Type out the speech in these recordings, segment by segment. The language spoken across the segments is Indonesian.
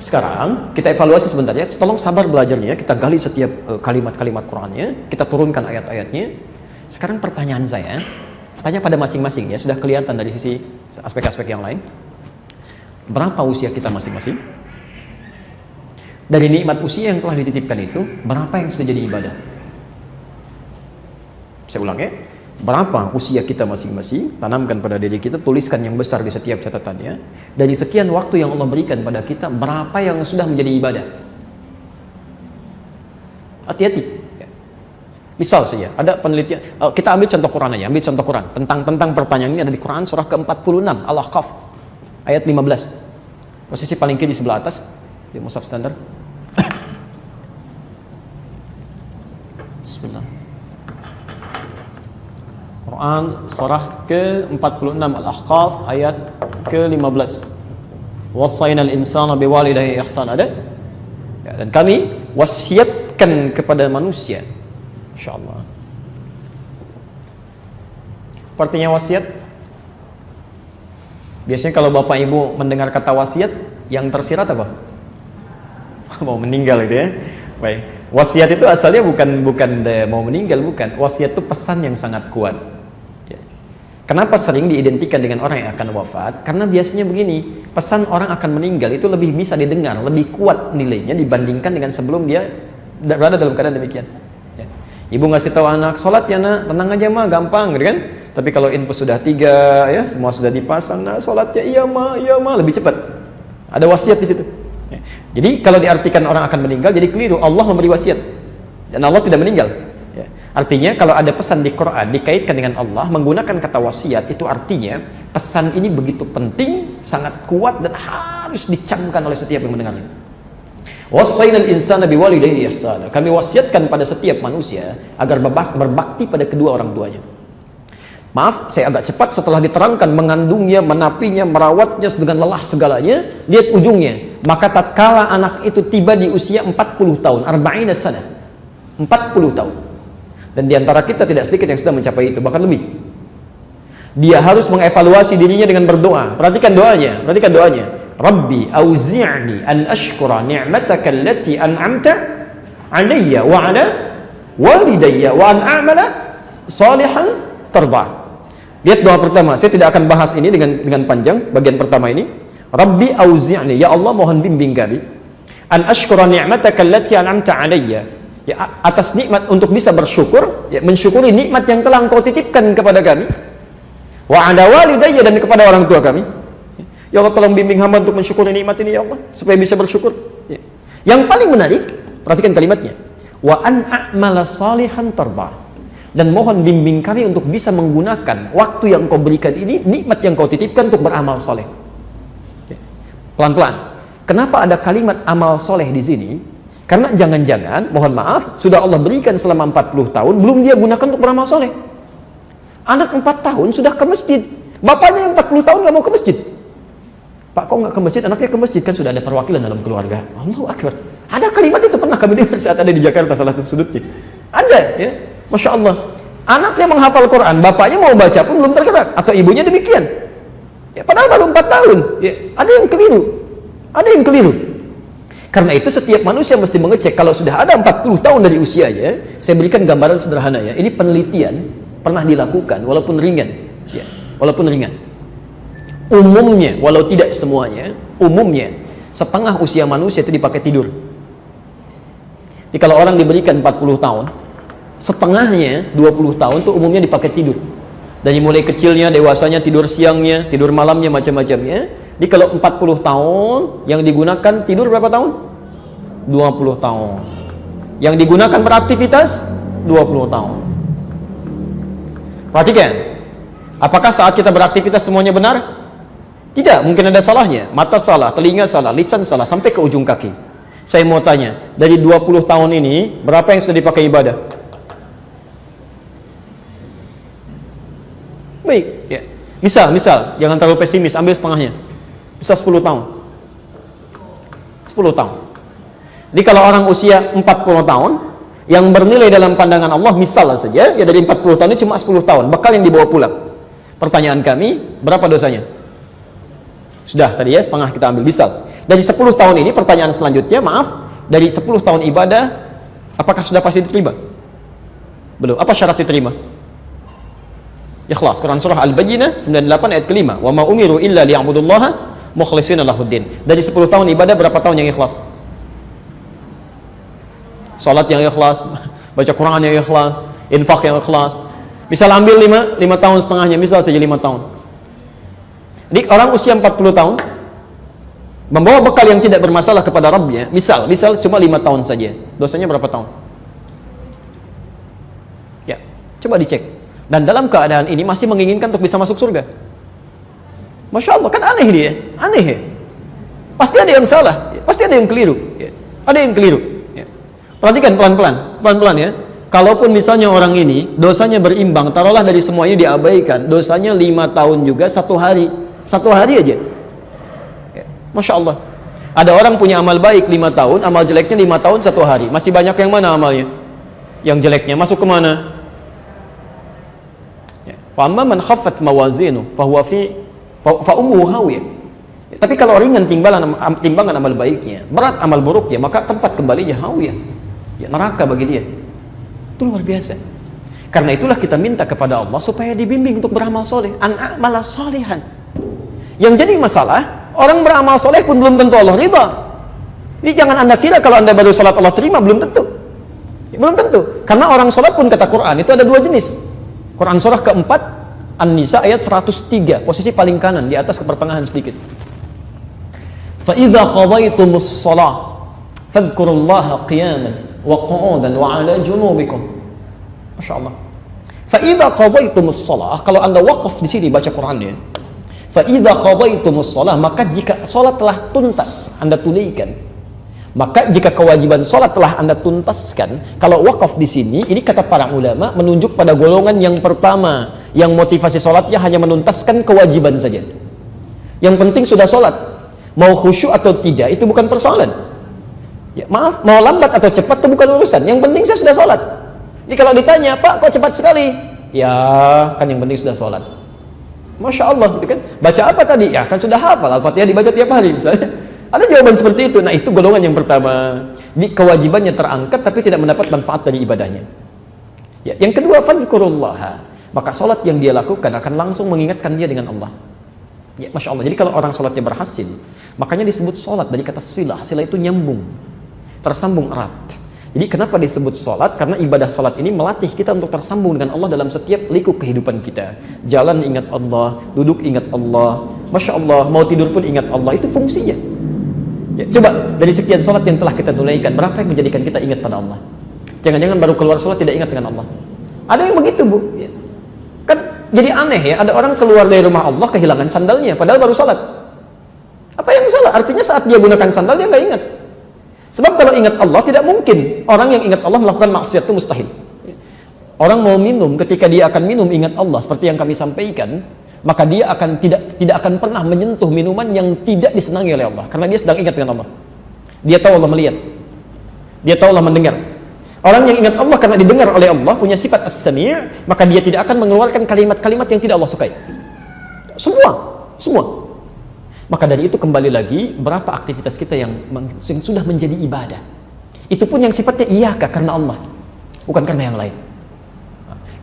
Sekarang kita evaluasi sebentar ya, tolong sabar belajarnya, kita gali setiap kalimat-kalimat Qur'annya, kita turunkan ayat-ayatnya. Sekarang pertanyaan saya, tanya pada masing-masing ya, sudah kelihatan dari sisi aspek-aspek yang lain. Berapa usia kita masing-masing? Dari nikmat usia yang telah dititipkan itu, berapa yang sudah jadi ibadah? Saya ulang ya, berapa usia kita masing-masing, tanamkan pada diri kita, tuliskan yang besar di setiap catatannya. Dari sekian waktu yang Allah berikan pada kita, berapa yang sudah menjadi ibadah? Hati-hati. Misal saja, ada penelitian, kita ambil contoh Quran aja, ambil contoh Quran. Tentang pertanyaan ini ada di Quran, surah ke-46, Al-Ahqaf, ayat 15. Posisi paling kiri sebelah atas, di mushaf standar. Bismillah. Quran surah ke-46 Al-Ahqaf ayat ke-15. Wassaynal insana biwalidayhi ihsan, ada? Ya, dan kami wasiatkan kepada manusia. Insyaallah. Artinya wasiat. Biasanya kalau Bapak Ibu mendengar kata wasiat, yang tersirat apa? Mau meninggal gitu ya. Baik. Wasiat itu asalnya bukan mau meninggal, bukan. Wasiat itu pesan yang sangat kuat. Kenapa sering diidentikan dengan orang yang akan wafat? Karena biasanya begini, pesan orang akan meninggal itu lebih bisa didengar, lebih kuat nilainya dibandingkan dengan sebelum dia berada dalam keadaan demikian. Ya. Ibu ngasih tahu anak, sholat ya nak, tenang aja mah, gampang, gitu kan? Tapi kalau info sudah 3, ya semua sudah dipasang, nah sholat ya iya mah, lebih cepat. Ada wasiat di situ. Ya. Jadi kalau diartikan orang akan meninggal, jadi keliru. Allah memberi wasiat dan Allah tidak meninggal. Artinya kalau ada pesan di Quran dikaitkan dengan Allah menggunakan kata wasiat, itu artinya pesan ini begitu penting, sangat kuat dan harus dicamkan oleh setiap yang mendengarnya. Wassaynal insana biwalidayhi ihsana. Kami wasiatkan pada setiap manusia agar berbakti pada kedua orang tuanya. Maaf, saya agak cepat setelah diterangkan mengandungnya, menapinya, merawatnya dengan lelah segalanya. Lihat ujungnya. Maka tatkala anak itu tiba di usia 40 tahun, 40 sana. 40 tahun. Dan diantara kita tidak sedikit yang sudah mencapai itu, bahkan lebih. Dia harus mengevaluasi dirinya dengan berdoa. Perhatikan doanya, Rabbi auzi'ni an ashkura ni'mataka allati an'amta 'alayya wa 'ala walidayya wa an a'mala salihan tarda. Lihat doa pertama, saya tidak akan bahas ini dengan panjang bagian pertama ini. Rabbi auzi'ni, ya Allah mohon bimbing kami an ashkura ni'mataka allati an'amta 'alayya, ya, atas nikmat untuk bisa bersyukur, ya, mensyukuri nikmat yang telah Engkau titipkan kepada kami, wa ala walidayya, dan kepada orang tua kami. Ya Allah tolong bimbing hamba untuk mensyukuri nikmat ini ya Allah, supaya bisa bersyukur. Ya. Yang paling menarik, perhatikan kalimatnya, wa an a'mala salihan tarda, dan mohon bimbing kami untuk bisa menggunakan waktu yang Kau berikan ini, nikmat yang Kau titipkan, untuk beramal soleh. Ya. Pelan-pelan. Kenapa ada kalimat amal soleh di sini? Karena jangan-jangan, mohon maaf, sudah Allah berikan selama 40 tahun, belum dia gunakan untuk beramal soleh. Anak 4 tahun sudah ke masjid. Bapaknya yang 40 tahun nggak mau ke masjid. Pak, kok nggak ke masjid? Anaknya ke masjid, kan sudah ada perwakilan dalam keluarga. Allahu Akbar. Ada kalimat itu pernah kami dengar saat ada di Jakarta, salah satu sudutnya. Ada, ya. Masya Allah. Anaknya menghafal Quran, bapaknya mau baca pun belum tergerak. Atau ibunya demikian. Ya, padahal baru 4 tahun. Ya, ada yang keliru. Karena itu setiap manusia mesti mengecek. Kalau sudah ada 40 tahun dari usianya, saya berikan gambaran sederhana ya. Ini penelitian pernah dilakukan, walaupun ringan. Ya, walaupun ringan. Umumnya, walau tidak semuanya, umumnya setengah usia manusia itu dipakai tidur. Jadi kalau orang diberikan 40 tahun, setengahnya 20 tahun itu umumnya dipakai tidur. Dari mulai kecilnya, dewasanya, tidur siangnya, tidur malamnya, macam-macamnya. Jadi kalau 40 tahun yang digunakan tidur berapa tahun? 20 tahun. Yang digunakan beraktivitas 20 tahun. Perhatikan. Apakah saat kita beraktivitas semuanya benar? Tidak, mungkin ada salahnya. Mata salah, telinga salah, lisan salah, sampai ke ujung kaki. Saya mau tanya, dari 20 tahun ini berapa yang sudah dipakai ibadah? Baik, ya. Misal, jangan terlalu pesimis, ambil setengahnya. Bisa 10 tahun. 10 tahun. Jadi kalau orang usia 40 tahun yang bernilai dalam pandangan Allah, misal saja ya, dari 40 tahun ini cuma 10 tahun bekal yang dibawa pulang. Pertanyaan kami, berapa dosanya? Sudah tadi ya, setengah kita ambil misal. Dari 10 tahun ini, pertanyaan selanjutnya, maaf, dari 10 tahun ibadah, apakah sudah pasti diterima? Belum. Apa syarat diterima? Ikhlas. Quran surah Al-Bayyinah 98 ayat kelima. Wa ma umiru illa liya'budullaha mukhlishina lahuddin. Dari 10 tahun ibadah, berapa tahun yang ikhlas? Salat yang ikhlas, baca Quran yang ikhlas, infak yang ikhlas. Misal ambil 5 tahun setengahnya, misal saja 5 tahun. Jadi orang usia 40 tahun membawa bekal yang tidak bermasalah kepada Rabbnya, misal cuma 5 tahun saja, dosanya berapa tahun? Ya, coba dicek. Dan dalam keadaan ini masih menginginkan untuk bisa masuk surga. Masya Allah, kan aneh dia, aneh ya. Pasti ada yang salah, pasti ada yang keliru, ya. Ada yang keliru. Ya. Perhatikan pelan-pelan ya. Kalaupun misalnya orang ini dosanya berimbang, taruhlah dari semua ini diabaikan, dosanya 5 tahun juga satu hari aja. Ya. Masya Allah. Ada orang punya amal baik 5 tahun, amal jeleknya 5 tahun satu hari. Masih banyak yang mana amalnya? Yang jeleknya masuk ke mana? Ya. Fa amma man khaffat mawazinu fa ummuhu hawiyah. Ya. Tapi kalau ringan timbangan amal baiknya, berat amal buruknya, maka tempat kembalinya hawiyah. Ya, neraka bagi dia. Itu luar biasa. Karena itulah kita minta kepada Allah supaya dibimbing untuk beramal soleh, an-a'mala solehan. Yang jadi masalah, orang beramal soleh pun belum tentu Allah ridha. Jadi jangan anda kira kalau anda baru salat Allah terima, belum tentu. Ya, belum tentu. Karena orang salat pun kata Quran itu ada 2 jenis. Quran surah keempat An-Nisa ayat 103, posisi paling kanan di atas ke pertengahan sedikit. Fa idza qadaytumus shalah fadhkurullaha qiyaman wa qu'udan wa 'ala junubikum. Masya Allah. Fa idza qadaytumus shalah, kalau anda waqaf di sini baca Qurannya. Fa idza qadaytumus shalah, maka jika salat telah tuntas anda tunaikan. Maka jika kewajiban salat telah anda tuntaskan, kalau waqaf di sini, ini kata para ulama menunjuk pada golongan yang pertama, yang motivasi salatnya hanya menuntaskan kewajiban saja. Yang penting sudah salat. Mau khusyuk atau tidak itu bukan persoalan. Ya, maaf, mau lambat atau cepat itu bukan urusan. Yang penting saya sudah sholat. Jadi kalau ditanya, Pak kok cepat sekali? Ya, kan yang penting sudah sholat. Masya Allah, gitu kan? Baca apa tadi? Ya, kan sudah hafal. Al-Fatihah dibaca tiap hari misalnya. Ada jawaban seperti itu. Nah, itu golongan yang pertama. Jadi kewajibannya terangkat tapi tidak mendapat manfaat dari ibadahnya. Ya, yang kedua, fadhkurullaha. Maka sholat yang dia lakukan akan langsung mengingatkan dia dengan Allah. Ya, Masya Allah. Jadi kalau orang sholatnya berhasil, makanya disebut sholat dari kata silah. Silah itu nyambung, tersambung erat. Jadi kenapa disebut sholat? Karena ibadah sholat ini melatih kita untuk tersambung dengan Allah dalam setiap liku kehidupan kita. Jalan ingat Allah, duduk ingat Allah, Masya Allah, mau tidur pun ingat Allah. Itu fungsinya. Ya, coba dari sekian sholat yang telah kita tunaikan, berapa yang menjadikan kita ingat pada Allah? Jangan-jangan baru keluar sholat tidak ingat dengan Allah. Ada yang begitu, Bu. Ya. Kan jadi aneh ya, ada orang keluar dari rumah Allah kehilangan sandalnya, padahal baru sholat. Apa yang salah? Artinya saat dia gunakan sandal dia nggak ingat. Sebab kalau ingat Allah tidak mungkin orang yang ingat Allah melakukan maksiat, itu mustahil. Orang mau minum, ketika dia akan minum ingat Allah seperti yang kami sampaikan, maka dia akan tidak akan pernah menyentuh minuman yang tidak disenangi oleh Allah karena dia sedang ingat dengan Allah. Dia tahu Allah melihat. Dia tahu Allah mendengar. Orang yang ingat Allah karena didengar oleh Allah punya sifat as-sami', maka dia tidak akan mengeluarkan kalimat-kalimat yang tidak Allah sukai. Semua. Maka dari itu kembali lagi, berapa aktivitas kita yang sudah menjadi ibadah. Itu pun yang sifatnya iyaka karena Allah, bukan karena yang lain.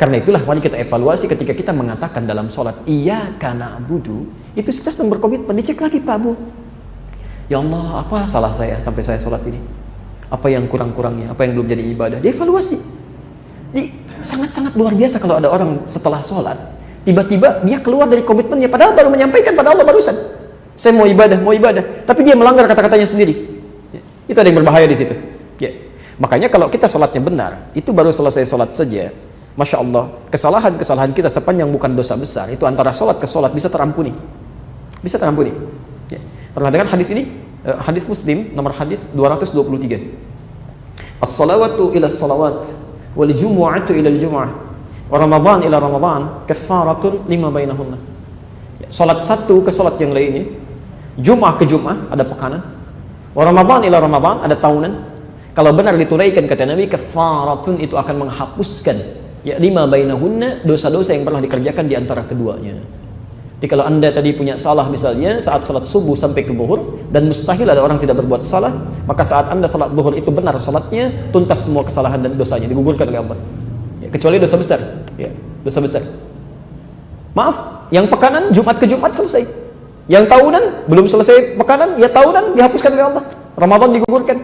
Karena itulah mari kita evaluasi ketika kita mengatakan dalam sholat iyyaka na'budu, itu kita sedang berkomitmen. Dicek lagi, Pak Bu. Ya Allah, apa salah saya sampai saya sholat ini? Apa yang kurang-kurangnya? Apa yang belum jadi ibadah? Dievaluasi. Sangat-sangat luar biasa kalau ada orang setelah sholat tiba-tiba dia keluar dari komitmennya, padahal baru menyampaikan pada Allah barusan. Saya mau ibadah, tapi dia melanggar kata-katanya sendiri. Ya, itu ada yang berbahaya di situ. Ya. Makanya kalau kita sholatnya benar, itu baru selesai sholat saja, Masya Allah, kesalahan-kesalahan kita sepanjang bukan dosa besar, itu antara sholat ke sholat bisa terampuni. Bisa terampuni. Ya. Pernah dengar hadis ini? Hadis Muslim, nomor hadis 223. As-salawatu ila as-salawat, wal jumu'atu ila al-jumu'ah, wa Ramadan ila Ramadan, kaffaratun lima bainahunna. Ya. Sholat satu ke sholat yang lainnya, Jum'ah ke Jum'ah ada pekanan, wa Ramadan ila Ramadan ada tahunan. Kalau benar ditunaikan kata Nabi, kafaratun itu akan menghapuskan ya lima bainahunna, dosa-dosa yang pernah dikerjakan di antara keduanya. Jadi kalau anda tadi punya salah misalnya saat salat subuh sampai ke zuhur, dan mustahil ada orang tidak berbuat salah, maka saat anda salat zuhur itu benar salatnya, tuntas semua kesalahan dan dosanya, digugurkan oleh Allah. Ya, kecuali dosa besar. Ya, dosa besar. Maaf, yang pekanan Jumat ke Jumat selesai. Yang tahunan belum selesai pekanan, ya tahunan dihapuskan oleh Allah. Ramadan digugurkan.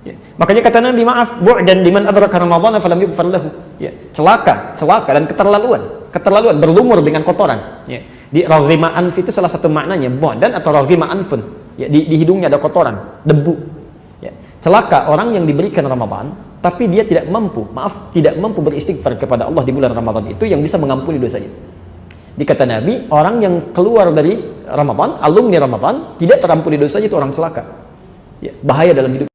Ya. Makanya kata Nabi, maaf, bu'dan liman adraka Ramadan falam yughfar lahu. Ya, celaka dan keterlaluan berlumur dengan kotoran. Ya. Di raghima anf itu salah satu maknanya bu'dan atau raghima anfun. Ya, di hidungnya ada kotoran, debu. Ya. Celaka orang yang diberikan Ramadan tapi dia tidak mampu beristighfar kepada Allah di bulan Ramadan itu yang bisa mengampuni dosanya. Dikata Nabi, orang yang keluar dari Ramadan, alumni Ramadan, tidak terampuni dosanya, itu orang celaka. Ya, bahaya dalam hidup.